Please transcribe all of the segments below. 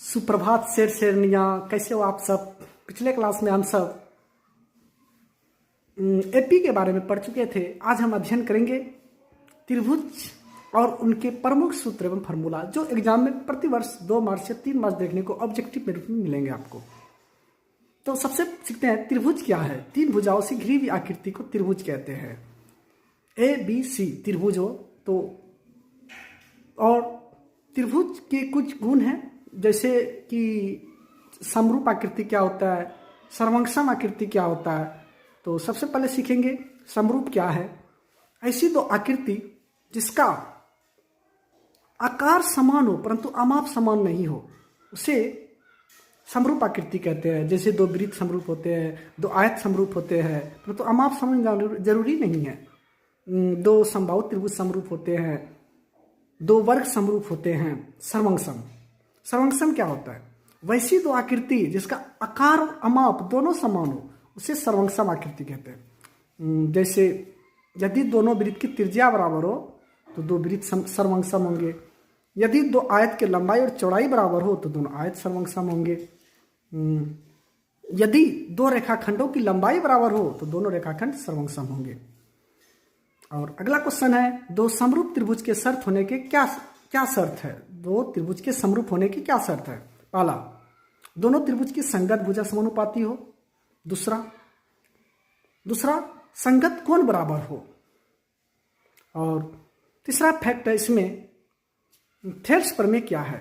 सुप्रभात शेर शेरनियाँ, कैसे हो आप सब। पिछले क्लास में हम सब एपी के बारे में पढ़ चुके थे। आज हम अध्ययन करेंगे त्रिभुज और उनके प्रमुख सूत्र एवं फार्मूला, जो एग्जाम में प्रतिवर्ष 2 मार्च से 3 मार्च देखने को ऑब्जेक्टिव में रूप में मिलेंगे आपको। तो सबसे सीखते हैं त्रिभुज क्या है। 3 भुजाओं से घिरी हुई आकृति को त्रिभुज कहते हैं। ABC त्रिभुज हो तो, और त्रिभुज के कुछ गुण हैं, जैसे कि समरूप आकृति क्या होता है, सर्वंक्षम आकृति क्या होता है। तो सबसे पहले सीखेंगे समरूप क्या है। ऐसी 2 आकृति जिसका आकार समान हो परंतु अमाप समान नहीं हो, उसे समरूप आकृति कहते हैं। जैसे 2 वृत्त समरूप होते हैं, 2 आयत समरूप होते हैं, परंतु अमाप समान जरूरी नहीं है। 2 समबाहु त्रिभुज समरूप होते हैं, 2 वर्ग समरूप होते हैं। सर्वंक्षम क्या होता है? वैसी 2 आकृति जिसका आकार और अमाप दोनों समान हो, उसे सर्वंक्षम आकृति कहते हैं। जैसे यदि दोनों वृत्त की त्रिज्या बराबर हो तो 2 वृत्त सर्वंक्षम होंगे। यदि 2 आयत की लंबाई और चौड़ाई बराबर हो तो दोनों आयत सर्वंक्षम होंगे। यदि 2 रेखाखंडों की लंबाई बराबर हो तो दोनों रेखाखंड सर्वंक्षम होंगे। और अगला क्वेश्चन है, 2 समरूप त्रिभुज के शर्त होने के क्या शर्त है। 2 त्रिभुज के समरूप होने की क्या शर्त है? पहला, दोनों त्रिभुज की संगत भुजा समानुपाती हो। दूसरा संगत कोण बराबर हो। और तीसरा फैक्ट है इसमें, थेल्स प्रमेय क्या है।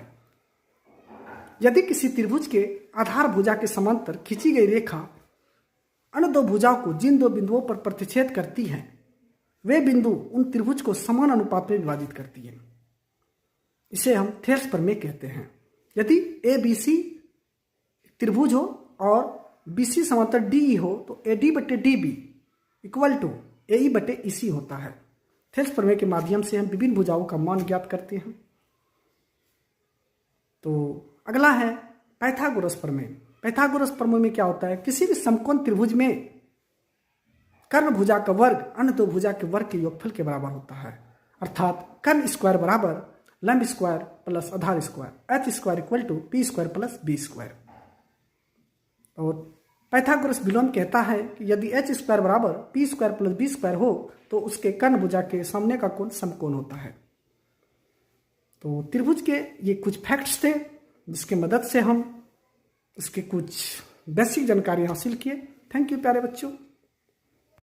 यदि किसी त्रिभुज के आधार भुजा के समांतर खींची गई रेखा अन्य 2 भुजाओं को जिन 2 बिंदुओं पर प्रतिच्छेद करती है, वे बिंदु उन त्रिभुज को समान अनुपात में विभाजित करती है। इसे हम थेल्स प्रमेय कहते हैं। यदि ABC त्रिभुज हो और BC समांतर DE हो तो AD/DB इक्वल टू AE/EC होता है। थेल्स प्रमेय के माध्यम से हम विभिन्न भुजाओं का मान ज्ञात करते हैं। तो अगला है पाइथागोरस प्रमेय। पाइथागोरस प्रमेय में क्या होता है? किसी भी समकोण त्रिभुज में कर्ण भुजा का वर्ग अन्य 2 भुजा के वर्ग के योगफल के बराबर होता है। अर्थात कर्ण स्क्वायर बराबर लंब स्क्वायर प्लस आधार square, H square equal to P square plus B square. और पाइथागोरस विलोम कहता है कि यदि H स्क्वायर बराबर P square plus B square हो तो उसके कर्ण भुजा के सामने का कोण समकोण होता है। तो त्रिभुज के ये कुछ फैक्ट्स थे जिसकी मदद से हम इसके कुछ बेसिक जानकारी हासिल किए। थैंक यू प्यारे बच्चों।